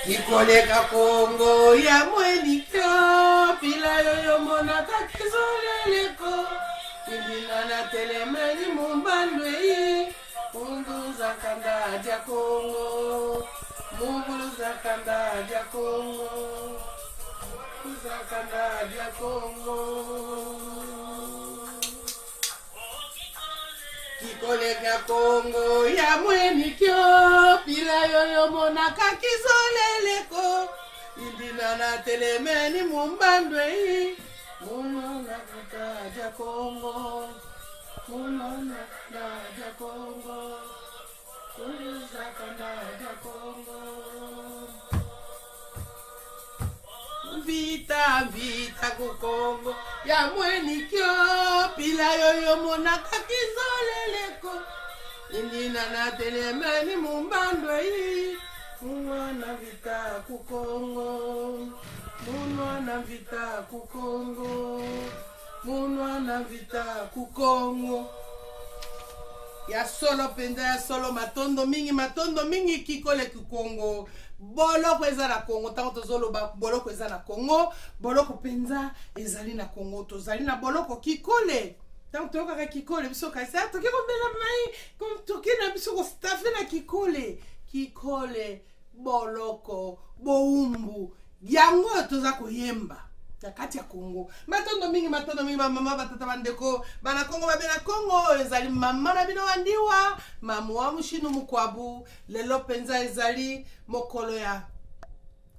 Kikoleka Kongo ya mwelikyo pila yoyo mona kakizoleleko Indina na telemeni mumbandwe Munguza kanda dia Kongo Munguza kanda dia Kongo Munguza kanda dia Kongo Kikoleka Kongo ya mwelikyo pila yoyo mona kakizoleleko Indina na telemeni mumbandwe Munona kanda Kongo Munona kanda Kongo Munona kanda Kongo Vita vita ku Kongo ya mwenikyo pila yoyo mona kakizoleleko Indina na telemeni mumbandwe Munona vita ku Kongo Munona vita ku Kongo Munona vita ku Kongo Ya solo penda ya solo matondo mingi kikole ku Kongo Boloko eza na Kongo tango tozolo ba boloko eza na Kongo boloko penza ezali na Kongo tozali na boloko kikole tango toyoka kikole biso kasi toke kombela mai toke na biso ko staffe na kikole boloko boumbu yango toza koyemba na kati ya Kongo matondo mingi ba mama batata bandeko bana Kongo babena Kongo ezali mama na bino wandiwa mamu wa mushinu mukwabu lelo penza ezali mokolo ya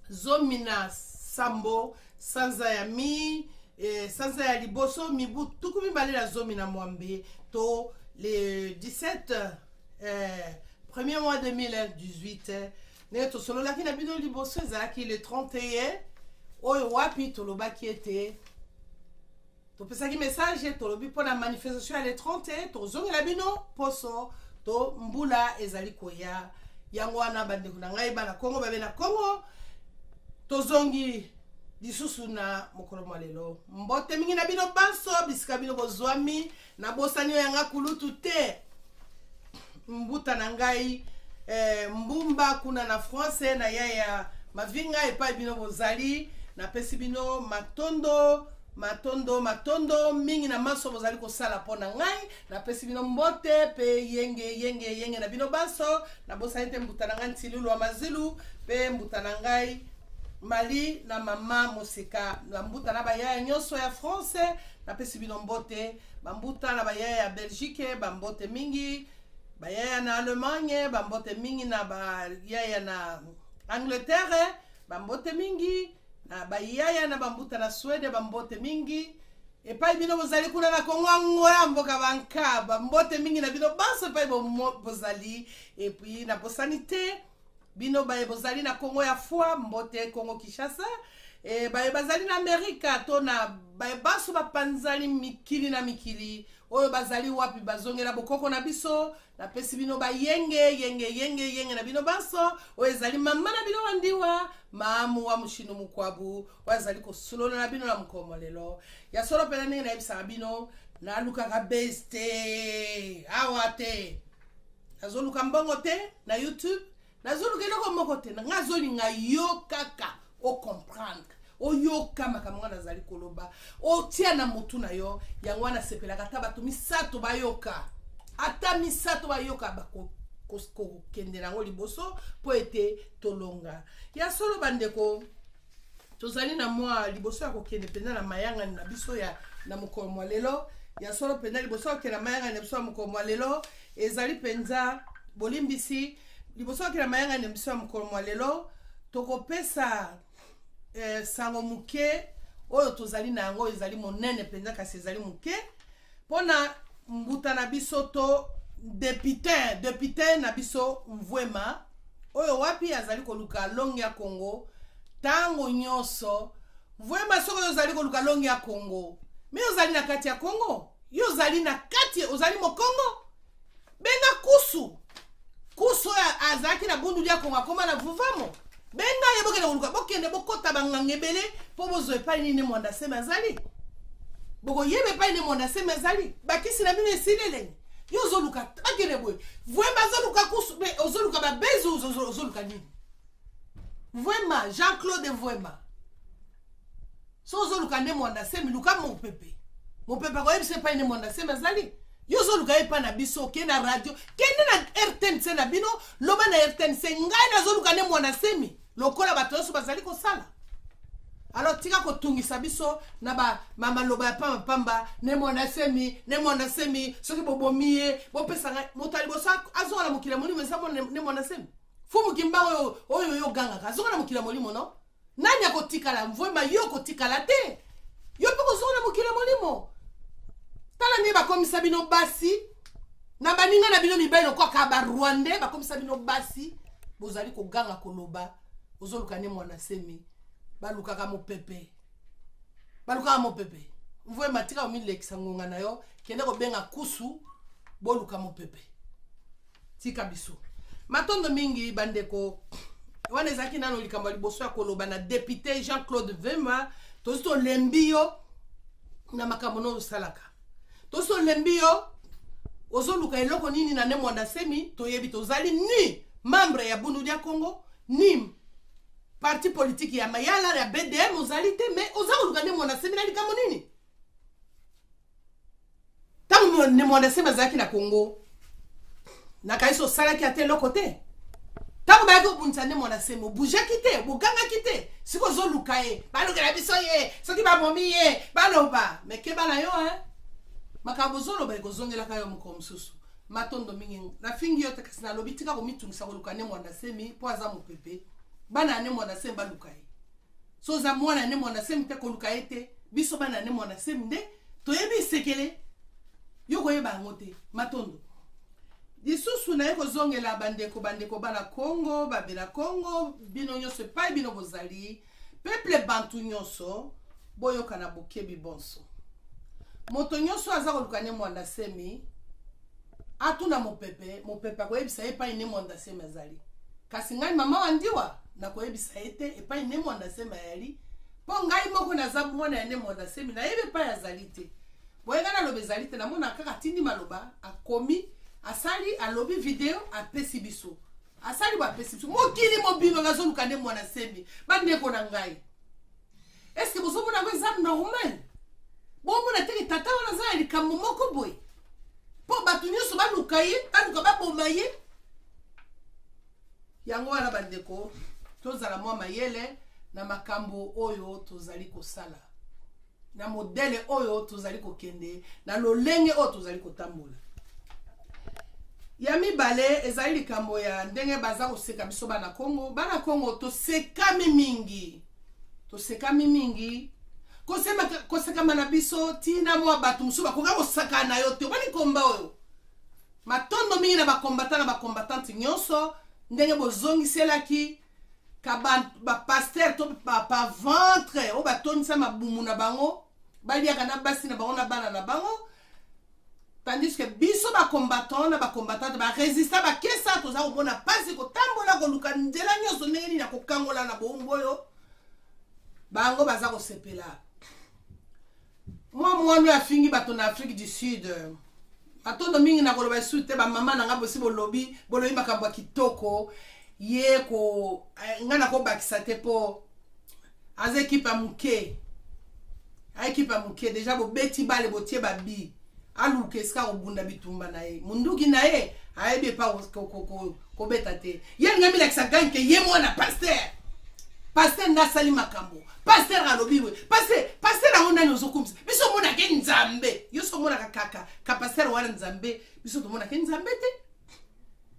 zomina sambo sanza ya sanza ya liboso mibu tukumi balela zomina mwambe to le 17 premier mois 2018 neto solo la kina bino liboso ezalaki le 31 oyo wapi tolobaki ete topesaki message tolobi pona manifestation ya le 31 tozongela bino poso to mbula ezali koya yango wana bandeko na ngai bana Kongo babena Kongo tozongi lisusu na mokolo mwa lelo mbote mingi na bino banso bisika bino bozwami na bosani yanga kulutu te mbuta na ngai mbumba kuna na France na yaya mavinga epai bino bozali na pesi bino matondo mingi na maso bozali kosala pona ngai na pesi bino mbote pe yenge na bino baso na bosani te mbuta na ngai ntilulu wa mazilu pe mbuta na ngai Mali na mama mosika na mbuta na bayaya nyonso ya France na pesi bino mbote bambuta na bayaya ya Belgique bambote mingi bayaya na Allemagne bambote mingi na bayaya na Angleterre bambote mingi na bayaya na bambuta na Suède bambote mingi epai bino bozali kuna na Kongo ngoya mboka banka bambote mingi na bino baso epai bozali epi na bosanité bino baye bozali na Kongo ya foi mbote Kongo Kinshasa baye bazali na Amerika to na baye baso bapanzali mikili na mikili oyo bazali wapi bazongela bokoko na biso na pesi bino ba yenge na bino baso oyo ezali mama na bino wandiwa mamu wa mushino mukwabu wazali kosolola na bino na mkomo lelo ya solo pena ningi na ebisa bino na luka beste awate azoluka mbongo te na YouTube nazoluka eloko moko te ngazoli ngayo kaka o comprendre oyoka makamwa nazali koloba otia na mutu na yo yango wana sepela kata bato misato bayoka ata misato bayoka bako kosko kende nango liboso po ete tolonga ya solo bandeko tozali na mwa liboso ya kokende penda na mayanga na biso ya na mokolo mwa lelo ya solo penda liboso ya kokende na mayanga na biso ya mokolo mwa lelo ezali penza bolimbisi liboso ya kokende na mayanga na biso ya mokolo mwa lelo tokopesa sango muke oyo tozali na yango ezali monene penza kasi ezali muke pona mbuta na biso to député na biso Mvwema oyo wapi azali koluka longi ya Kongo tango nyonso Mvwema soko ozali koluka longi ya Kongo me ozali na kati ya Kongo yo ozali na kati ozali mo Kongo benga kusu ya azaki na bundu ya Kongo akoma na vuvamo benga yeboke na koluka bokende bokota bangangebele po bozo epai nini mwanda sema azali boko yebe epai nini mwanda sema azali bakisi na bino esilele yo zoluka akene boy Mvwema zoluka kusu be ozoluka ba bezu ozoluka nini Vraiment, Jean-Claude Vraiment. Sozo lukande mwanda semi luka mon pepe. Mon pepe kwa yebise pa ine mwanda semi azali. Yozo luka yepa na biso ke na radio. Kende na RTNC na bino. Loba na RTNC ngai na zo lukande mwanda semi. Lokola bato yoso bazali ko sala. Alors tika ko tungisa biso na ba mama loba pamba pamba ne mwanda semi soki bobomiye bopesa ngai motali bosa azola mukila molimo nsamo ne mwanda semi. Fumu kimba oyo ganga ka azola mukila molimo no. Nani akotikala mvwema yo kotikala te. Yo poko zona mukila molimo. Tala ni bakomisa bino basi. Na baninga na bino mibelo kwa kaba Rwanda bakomisa bino basi. Bozali ko ganga koloba. Ozoluka ne mwana semi. Baluka ka mopepe. Baluka ka mopepe. Mvwema tika omilekisa ngonga na yo. Kende ko benga kusu. Boluka mopepe. Tika biso. Matondo mingi bandeko. Wane zaki nano likambo liboso ya koloba na député Jean-Claude Vraiment tozo lembio na makambo no salaka tozo lembio ozoluka eloko nini na ne mwanda semi toyebi tozali ni membre ya Bundu dia Congo ni parti politique ya mayala ya BDM ozali te mais ozoluka ne mwanda semi na likambo nini tamu ne mwanda semi zaki na Congo na kaiso salaki ate loko te. Tango ba ko buntsane mona semo bouger kite buganga kite siko zo lukae baluka la biso ye soki ba momi ye baloba mais ke bala yo makambo zolo ba ko zongela kayo mko msusu matondo mingi na fingi yote kasina lobitika ko mitungisa ko lukane mona semi po aza mopepe bana ne mona semi balukae so za mwana ne mona semi te ko lukae te biso bana ne mona semi nde toyebi sekele yo ko yeba ngote matondo disusu na yeko zongela bandeko bana Congo, babela Congo, bino nyonso pa bino bozali, peuple bantu nyonso, boyo kana bokebi bonso. Moto nyonso aza kolukane mwanda semi, atuna mopepe ko yebisa epa ine mwanda semi azali. Kasi ngai mama wandiwa na ko yebisa ete epa ine mwanda semi ayali, po ngai moko na zabu mwana ine mwanda semi na yebe pa yazali te. Boye ngana lobe zali te na mona kaka tindi maloba akomi asali alobi video apesi biso asali ba pesi biso mokili mobino ngazo lukande mwana semi bande ko na ngai est-ce que bozo mona ngoi za normal bo mona teki tata wana za likambo moko boy po batu nyuso balukaye baluka babomaye yango wana bande ko tozala mwa mayele na makambo oyo tozali kosala na modele oyo tozali kokende na lolenge oyo tozali kotambola. Yami bale ezali likambo ya ndenge baza koseka biso bana Congo to sekami mingi koseka mana biso tina mwa batu musuba koka kosaka na yo te bani komba oyo matondo mingi na bakombatante nyonso ndenge bozongiselaki ka ba pasteur to pa ventre o batonisa mabumu na bango baliaka na basi na bango na bana na bango. Tandis que biso ba combattant ba résistant ba kesa toza komona pasi ko tambola ko luka ndela nyonso ndenge na kokangola na bomboyo bango baza ko sepela mwana ya fingi bato na Afrique du Sud atondo mingi na koloba sute ba mama na nga bosi bolobi makambo kitoko ye ko ngana ko bakisa te po az équipe muke déjà bo beti bale botie babi alu keska obunda bitumba na ye munduki na ye aebe pa ko beta te ye ngami la kisaganke ye mwana pasteur na sali makambo pasteur alobi we pasteur aona nyozo kumisa biso mona ke nzambe yo so mona kaka ka pasteur wana nzambe biso to mona ke nzambe te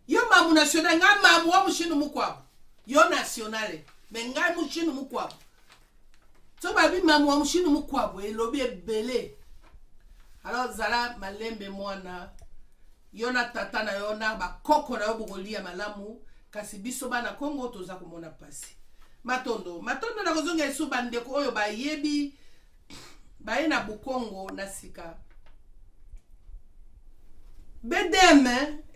yo mamu national nga mamu wa mushinu mukwabo yo national me nga mushinu mukwabo so babi mamu wa mushinu mukwabo elobi ebele. Alors zala malembe mwana yona tata na yona ba koko na yo bokolia malamu kasi biso bana Congo toza komona pasi matondo na kozonga esu bandeko oyo bayebi baye na Bukongo na sika BDM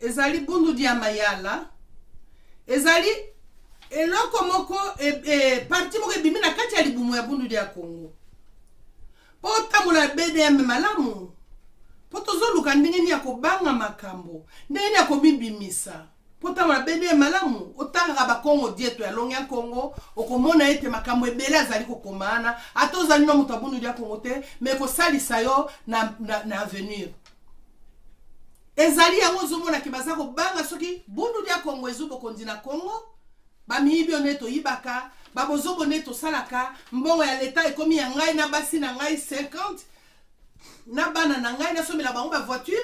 ezali Bundu dia mayala ezali eloko moko parti moko ebimi na kati ya libumu ya Bundu dia Congo po tamula BDM malamu po tozoluka ndenge ni ya kobanga makambo ndenge ni ya kobibimisa Pota ma bede malamu otanga ba Congo dieto ya longa Congo okomona ete makambo ebele azali kokomana atozali no mutabunu dia Congo te mais ko salisa yo na avenir ezali yango zomona ki baza ko banga soki bundu dia Congo ezubo kondina Congo ba miibi oneto yibaka ba bozobo neto salaka mbongo ya leta ekomi ya ngai na basi na ngai 50 na bana na ngai na somela bango ba voiture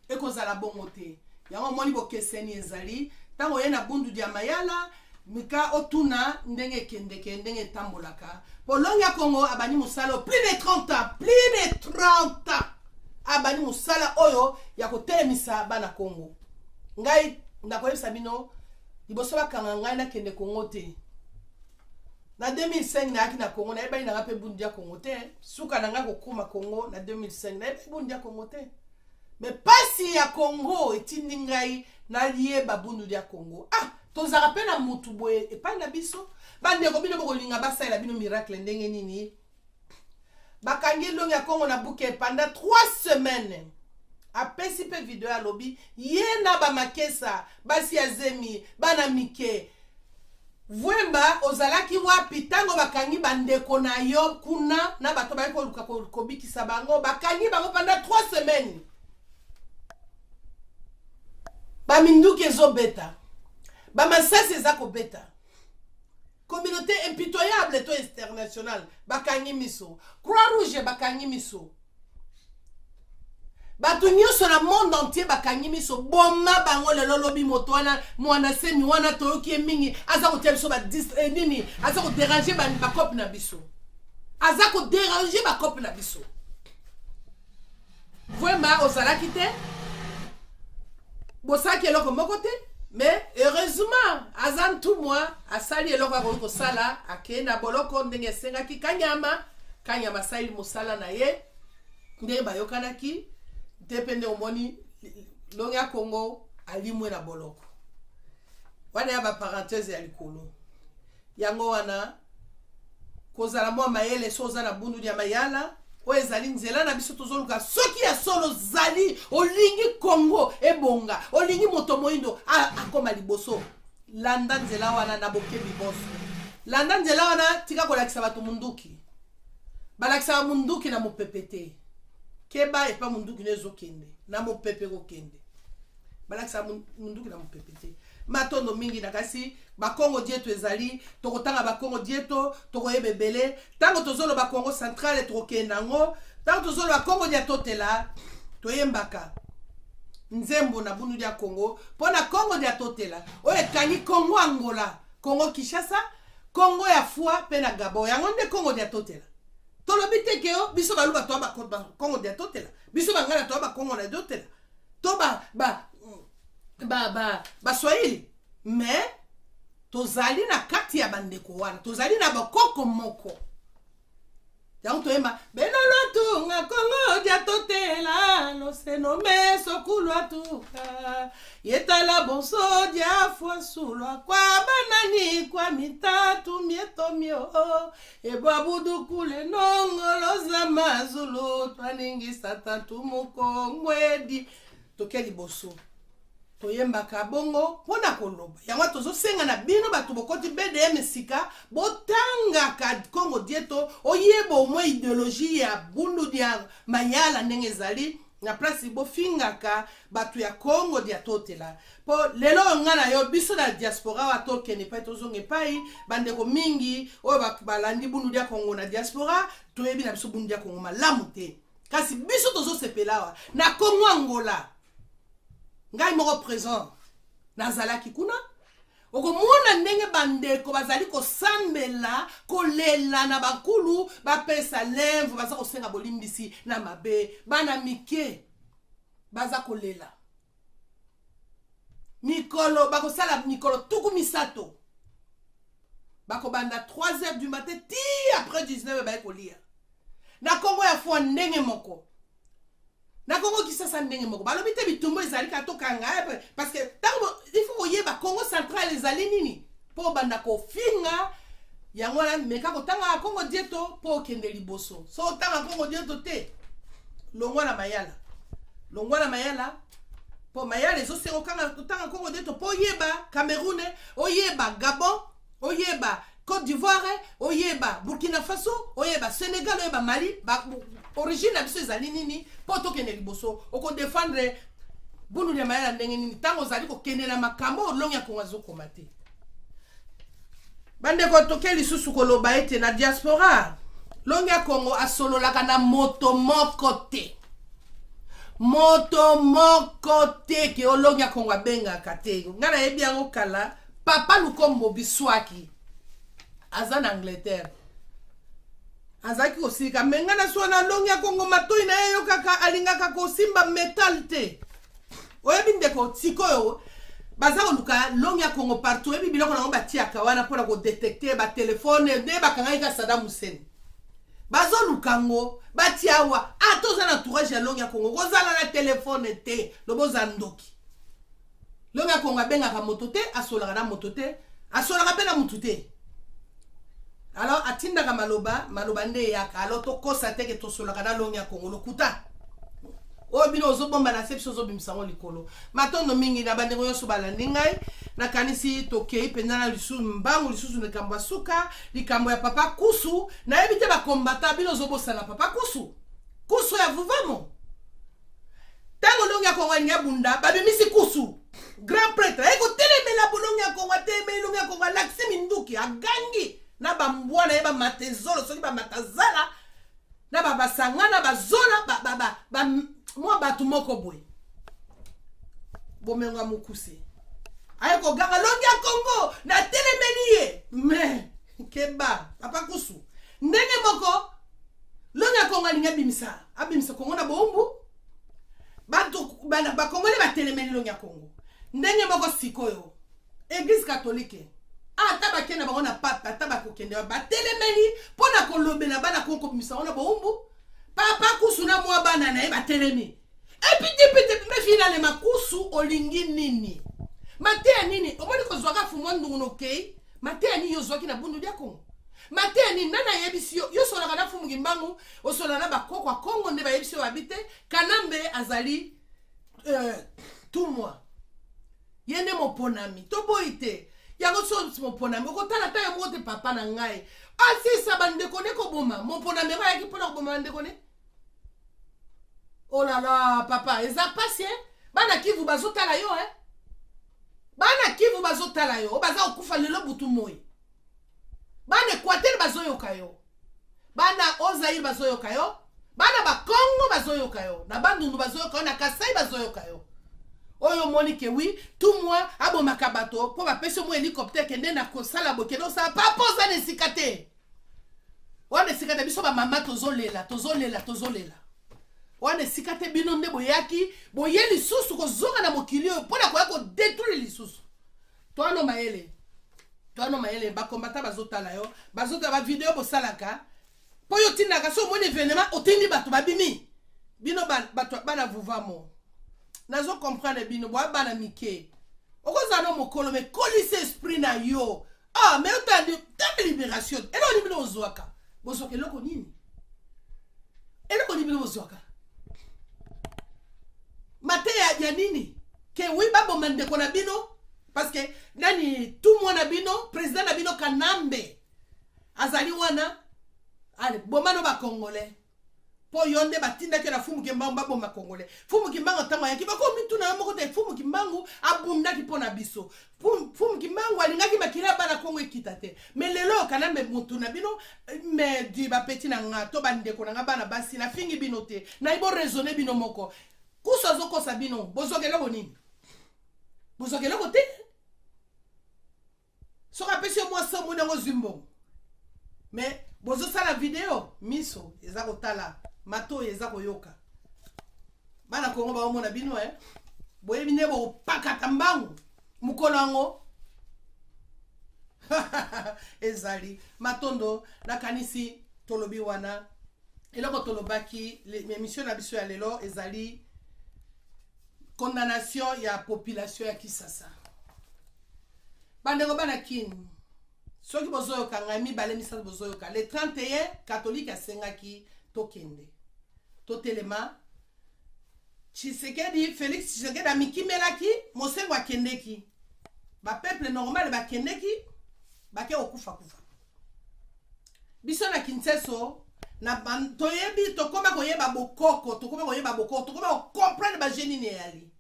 ekozala bongo te yango moni bokeseni ezali tango ye na bundu dia mayala mika otuna ndenge kendeke ndenge tambolaka polonga Congo abani musala plus de 30 ans abani musala oyo ya kotelemisa bana Congo ngai ndakoyebisa bino liboso bakanga ngai na kende Congo te na 2005 na yaki na Congo na ebani na ngape bundu dia Congo te suka na nga kokuma Congo na 2005 na ebani bundu dia Congo te mais pasi ya Congo etindi ngai na lié babundu dia Congo tozaka pe na mutu boye epai na biso bandeko bino bokolinga basalela bino miracle ndenge nini bakangi longa ya Congo na buke pendant 3 semaines apesi pe video ya lobi ye na bamakesa basi ya zemi bana mike Vwemba ozalaki wapi tango bakangi bandeko na yo kuna na bato ba ko luka kobikisa bango bakangi bango pendant 3 semaines ba minduki ezobeta ba masasi ezako beta communauté impitoyable to international bakangi miso Croix Rouge bakangi miso bato nyonso na monde entier bakangi miso boma bango lelo lobi moto wana mwana semi wana toyoki mingi aza kotia biso nini aza kodéranger bakope na biso aza kodéranger bakope na biso vraiment ozalaki te bosaki eloko moko te mais heureusement azan tout moi asali eloko akoko sala akenda boloko ndenge esengaki kanyama sali mosala na ye ndenge bayokanaki depende omoni longa Congo alimwe na boloko wana ya ba parenthèse ya likolo yango wana kozala mwa mayele soza na bundu ya mayala o ezali nzela na biso tozoluka soki ya solo zali olingi Congo ebonga olingi moto moindo akoma liboso landa nzela wana na bokebi boso landa nzela wana tika kolakisa bato munduki balakisa munduki na mopepete keba epa munduki nezokende na mopepe kokende balakisa munduki na mopepete matondo mingi na kasi bakongo dieto ezali tokotanga bakongo dieto tokoyebebele tango tozolo bakongo centrale tokokenda ngo tango tozolo bakongo dia totela toyembaka nzembo na bundu dia Congo pona Congo dia totela oye kangi Congo Angola Congo Kinshasa Congo ya Fua pe na Gabon yango nde Congo dia totela tolobi te ke biso baluba to ba Congo dia totela biso bangala to ba Congo na totela to ba Swahili mais tozali na kati ya bandeko wana tozali na bakoko moko yango toyemba beno lotu nga Congo dia totela no se no me sokulwa tuka yetala bonso dia fwa sulwa kwa banani kwa mitatu mietomio ebabudu kule nongolo za mazulu twaningi satatu mukongwedi tokeli boso toyembaka bongo pona koloba yango tozosenga na bino bato bokoti BDM sika botanga ka Congo dieto oyebo mo idéologie ya bundu dia mayala ndenge ezali na place bofingaka bato ya Congo dia totela po lelo ngana yo biso na diaspora wa tokene pa tozonge pai bandeko mingi oyo balandi bundu dia Congo na diaspora toyebi na biso bundu dia Congo malamu te kasi biso tozosepelawa na Congo Angola ngai moko présent nazalaki kuna okomona ndenge bandeko bazali kosambela kolela na bakulu bapesa lèvre baza kosenga bolimbisi na mabe bana mike baza kolela mikolo bakosala mikolo tuku misato bakobanda 3h du matin ti après 19h baye kolia na Congo ya Fua ndenge moko na Congo Kinshasa ndenge moko balobi te bitumbo ezali ka tokanga parce que tango il faut yeba Congo central ezali nini po banda ko finga yango na meka ko tanga Congo dieto po kende liboso so tanga Congo dieto te longwa na mayala po mayala ezo sengo kanga tanga Congo de to oyeba Cameroun, oyeba Gabon, oyeba Côte d'Ivoire, oyeba Burkina Faso, oyeba Sénégal, oyeba Mali, origine na biso ezali nini poto kende liboso oko défendre bunu de mayala ndenge nini tango zali ko kende na makambo olonga ko ngazo komate. Bande ko toke lisusu koloba ete na diaspora longa Kongo asololaka na moto moko te. Moto moko te ke olonga Kongo abenga kate. Ngana yebi yango kala papa Lukombo Biswaki aza na Angleterre. Azaki osika mengana swana longa Kongo matoi na yo kaka alingaka ko simba metal te. Oyebi ndeko sikoyo baza oluka longa Kongo partout ebi biloko na batia kawana pona ko détecter ba téléphone ne bakanga ika Saddam Hussein. Bazo lukango batia wa atoza na entourage ya longa Kongo kozala na téléphone te loboza ndoki. Longa Kongo abengaka moto te asolaka na moto te asolaka pe na mutu te. Alors atinda ka maloba nde yaka alors to kosa te ke to solaka na longa Kongo lokuta. O bino ozobomba na sepso zobimsango likolo. Matondo mingi na bandeko yoso balandi ngai na kanisi tokei penda na lisusu mbangu lisusu nekambo suka likambo ya papa Kusu na ebite ba kombata bino zobosa na papa Kusu. Kusu ya vuvamo. Tango longa Kongo nga bunda babimisi Kusu. Grand prêtre eko telemela bolonga Kongo telemela longa Kongo laksi minduki agangi na bambwana eba matezolo soki ba matazala na ba basangana bazola ba moi batu moko boy bomenga mukuse ayeko ganga longa Kongo na telemeniye me keba papa Kusu ndenge moko longa Kongo alinga bimisa abimisa Kongo na bombu bantu bana ba Kongo le ba telemeni longa Kongo ndenge moko sikoyo église catholique ata bakena bango na papa ata bakokende ba telemeni pona kolobela bana Kongo bimisa ona bombu papa Kusu na mwa bana na eba telemi. Epiti me finalement Kusu olingi nini? Matea nini? Omoni ko zwaka fumwa ndungu okay? Matea nini yo zwaki na bundu dia Kongo? Matea nini nana yebisi yo sola kana fumu ngimbangu, osola na bakoko kwa Kongo nde ba yebisi wabite, kanambe azali tumwa. Yende moponami, toboite. Yango so moponami, okotala ta ya mwote papa na ngai. Asi sabande kone ko boma, moponami ba yaki pona ko boma ndeko ne? Oh là là, papa, eza passé. Bana kivu bazotala yo, Bana kivu bazotala yo, baza okufa lelo butu moi. Bana Equateur bazoyoka yo. Bana Ozaïre bazoyoka yo. Bana ba Congo bazoyoka yo. Na bandundu bazoyoka yo, na Kasai bazoyoka yo. Oyo moni ke oui, tout moi abo makabato po ba pese mo hélicoptère kende na kosala bokeno sa pa poza ne sikate. Wana sikate biso ba mama tozolela. Wane sikate bino nde boyaki boye lisusu kozonga na mokili oyo pona koya ko détruire lisusu. Toano maele ba kombata bazotala yo bazotala ba video bosalaka po yo tinaka so moni événement otindi bato babimi bino bato bana vuvamo nazo comprendre bino bana mike okoza no mokolo me kolise esprit na yo mais otandi ta libération elo ni bino ozwaka bosoke loko nini elo ni bino ozwaka Matea ya nini? Ke wiba bomande kona bino? Parce que nani tout mwana bino, président na bino Kanambe. Azali wana. Ale, bomano ba Congolais. Po yonde batinda ke na fumu kimbangu ba bomba Congolais. Fumu kimbangu tama ya kiba ko mitu na moko te fumu kimbangu abunda ki pona biso. Fumu kimbangu alingaki makira bana Kongo ekitate. Mais lelo Kanambe mutu na bino me di ba peti na nga to bande kona nga bana basi na fingi bino te. Na ibo raisonner bino moko. Kuso zoko sabino, bozogelo bonini. Bozogelo kote. So rapesi moi ça mo nango zumbo. Mais bozo sala video, miso ezako tala, mato ezako yoka. Bana Kongo ba omona bino Boye bine bo pakata mbangu. Mukolo ngo. Ezali matondo na kanisi tolobi wana. Eloko tolobaki l'émission na biso ya lelo ezali condamnation ya population ya Kisasa. Bandeko bana kin. Soki bozoyoka ngami bale misala bozoyoka. Le 31 catholique asengaki tokende. Totelema Tshisekedi, Félix Tshisekedi amikimelaki, mosengo akendeki. Ba peuple normal bakendeki, bake okufa kufa. Biso na Kinshasa, na toyebi tokoma koyeba bokoko, tokoma comprendre ba génie ne yali.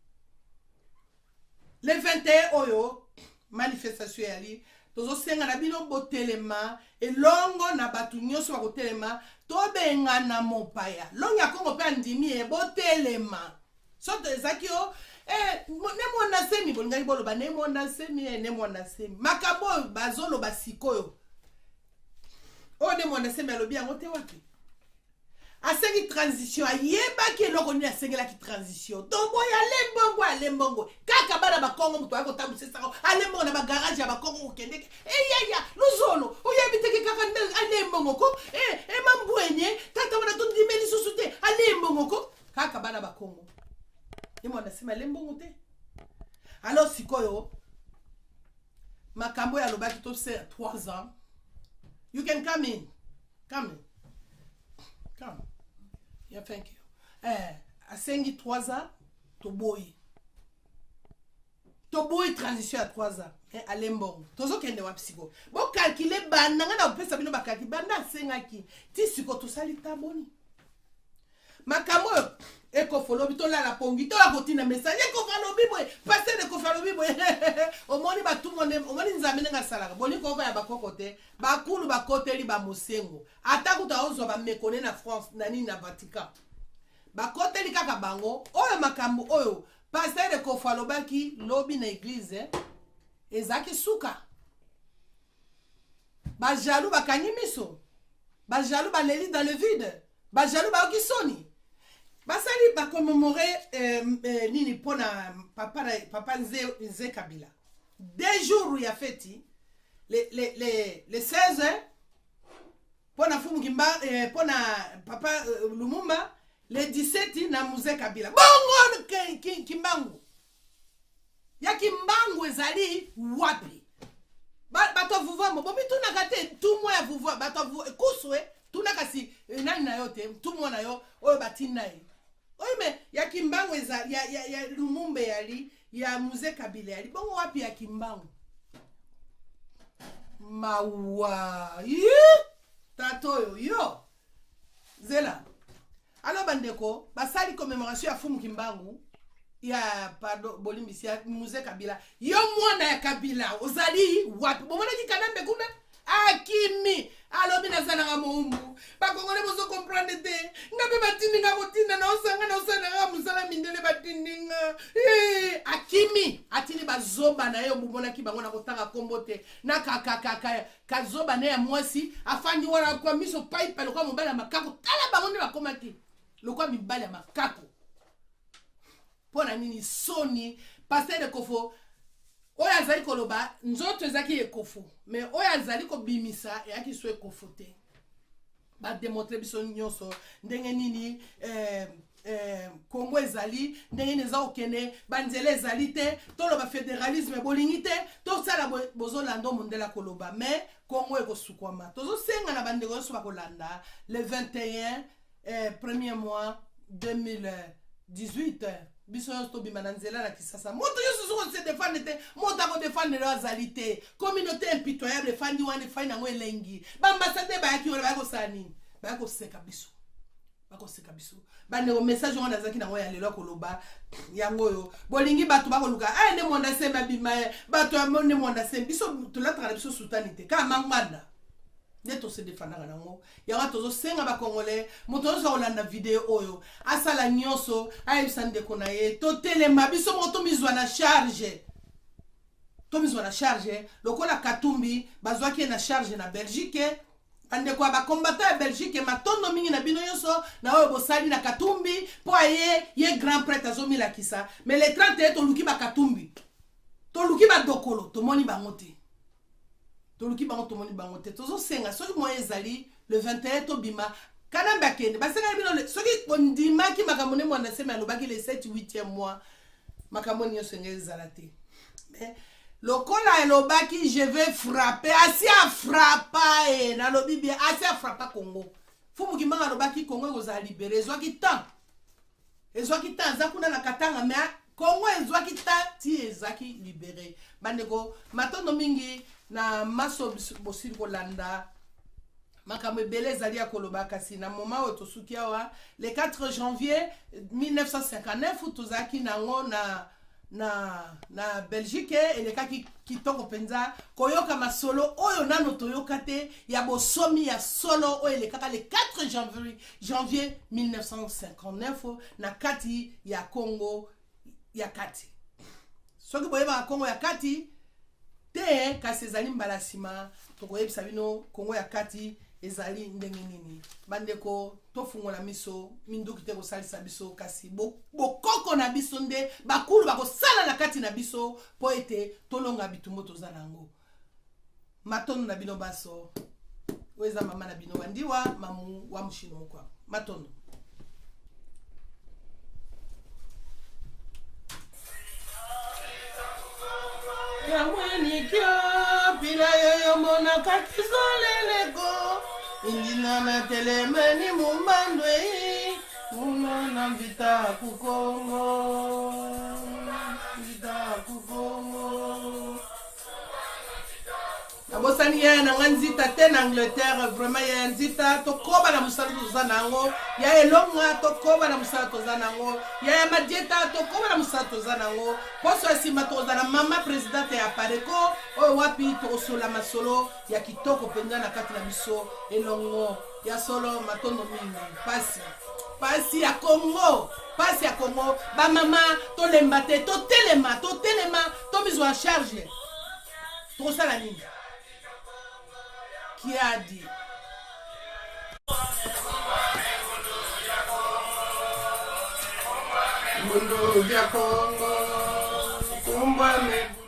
Le 21 oyo manifestation yali, tozo senga na bino botelema elongo na batu nyonso bakotelema tobenga na mopaya. Longa Kongo pe andimi e botelema. Soto ezakio nemo na semi bolinga boloba nemo na semi makambo bazolo basikoyo. O nemo na semi alobi yango te wapi. Asengi transition ayeba ke loko ni asengela ki transition. Tombo ya lembongo. Kaka bana ba Kongo muto ako tabuse sako. Alembo na ba garage ya ba Kongo okende. Ya luzolo. Oyebi teke kaka alembongo ko. Mambuenye tata wana tundi meli susute alembongo ko. Kaka bana ba Kongo. Nemo na sema lembongo te. Alors sikoyo makambo ya lobaki to c'est 3 ans. You can come in. Come. Yeah, thank you. Asengi 3 ans, toboyi transition à 3 ans. Alembongo. Tozo kende wa psycho. Bo calculer bananga na opesa bino bakaki banda asengaki. Ti siko to sali taboni. Makamo ekofolo bito la pongi to akotina message ekofalo bibwe passer de kofalo bibwe omoni batumone omoni nzamene nga salaka boni ko ba bakokote bakulu bakoteli ba mosengo atakuta ozo ba mekone na France na nini na Vatican bakoteli kaka bango oyo makambo oyo passer de kofalo baki lobi na église ezaki suka ba jaloux bakanyi miso ba jaloux baleli dans le vide ba jaloux ba okisoni. Basali ba commémorer nini pona papa Nze Kabila. 2 jours ya feti les 16 pona fumu kimba pona papa Lumumba les 17 na Nze Kabila. Bongo kimbangu. Ya kimbangu ezali wapi? Bato vuvamo bobi tunakate tout moya vuvwa bato kuswe tunakasi nani na yote tout moya na yo oyo batina yi. Oye me ya kimbangu ezali ya Lumumba yali ya Nze Kabila yali bongo wapi ya kimbangu mawa tatoyo yo zela alo bandeko basali commémoration ya fumu kimbangu ya pardon bolimbisi ya Nze Kabila yo mwana ya Kabila ozali wapi bomona kikanambe kuna akimi alo bina sana nga muumbu bakongole bozo comprendre te ngabe batindi nga botinda na osanga nga musala mindele batindi nga akimi atini bazoba na yo mubona ki bango na kotanga kombo te na kazoba na ya mwasi afandi wana kwa miso pipe lokwa mobala makako tala bango ne bakoma ki lokwa mibala makako pona nini soni passer de kofo oya azali koloba nzoto ezaki ekofo mais oya azali ko bimisa yaki so ekofo te ba démontrer biso nyonso ndenge nini Kongo ezali ndenge neza okene banzele ezali te toloba fédéralisme bolingi te to sala bozolanda mondela koloba mais Kongo ekosukwama tozo senga na bandeko yoso bakolanda le 21 premier mois 2018 biso yoso tobima na nzela na Kisasa moto yoso soko se défendre te moto ako défendre lo azalité communauté impitoyable fandi wane faina ngo elengi bambasade bayaki wala bayako sani bayako seka biso bande o message wana zaki na ngo ya lelo koloba yango yo bolingi batu bakoluka ne monda semba bima batu amone monda semba biso tulatra biso soutanité ka mangmanda neto se défendanga nango ya tozo senga ba congolais moto zo olanda vidéo oyo asala nyonso ayebisande kona ye to telema biso moto mizwa na charge lokola Katumbi bazwaki na charge na Belgique ande kwa ba combattant ya Belgique matondo mingi na bino nyonso na oyo bosali na Katumbi po ye grand prêtre azomila kisa mais les 31 to luki ba Katumbi to luki ba dokolo to moni bango te toluki bango tomoni bango te tozo senga soki moye ezali le 21 to bima kana bakende basenga bino soki bondima ki makamone mwana sema lobaki le 7 8e mois makamoni yo senga ezala te mais lokola lobaki je vais frapper asi a frappa na lobi bien asi a frappa Congo fumu ki manga lobaki Congo ezala libéré zwaki temps ezwaki ta zakuna na katanga mais Congo ezwaki ta ti ezaki libéré bandeko matondo mingi na maso bosili kolanda makambo ebele ezali ya koloba kasi na moment oyo tosuki awa le 4 janvier 1959 tozalaki nango na Belgique elekaki kitoko penza koyoka masolo oyo nano toyoka te ya bosomi ya solo oyo elekaka le 4 janvier 1959 na kati ya Congo ya kati soki boyeba Congo ya kati te kasi ezali mbala nsima tokoyebisa bino Congo ya kati ezali ndenge nini bandeko tofungola miso minduki te kosalisa biso kasi bokoko na biso nde bakulu bakosala na kati na biso po ete tolonga bitumbo toza nango matondo na bino baso weza mama na bino wandiwa mamu wa mushino kwa matondo ya mwani kyo pila yoyo mona kakizoleleko indina na telemeni mumbandwe muna mvita kukongo nabosani yaya na nga nzita te na Angleterre vraiment yaya nzita tokoba na mosala toza nango yaya elonga tokoba na mosala toza nango yaya madieta tokoba na mosala toza nango poso ya nsima toza na mama presidente ya pareko oyo wapi tokosola masolo ya kitoko mpenza na kati na biso elongo ya solo matondo mingi pasi ya Congo bamama tolemba te totelema tomizwa en charge tokosala nini qui a dit Mundo ya Congo kumba me